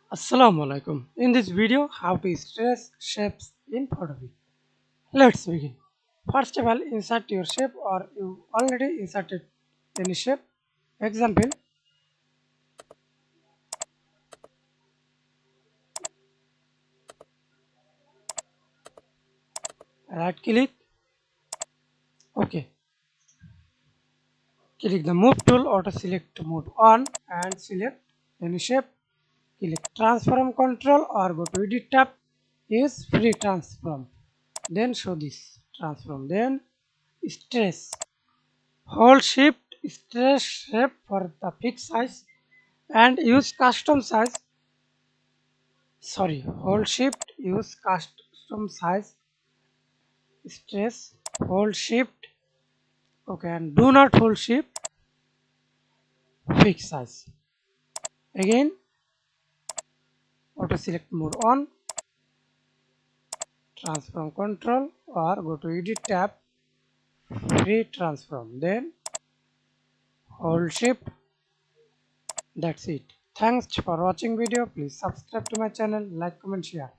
Assalamu Walaikum. In this video, how to stress shapes in Photopea. Let's begin. First of all, insert your shape or you already inserted any shape. Example, right click, OK. Click the move tool, auto select move on and select any shape. Click transform control or go to edit tab, use free transform. Then show this transform. Then stress. Hold shift stress shape for the fixed size and use custom size. Hold shift, use custom size, stress, hold shift, okay, and do not hold shift, fixed size. Again, auto select mode on, transform control, or go to edit tab, free transform, then hold shift. That's it. Thanks for watching video. Please subscribe to my channel, like, comment, share.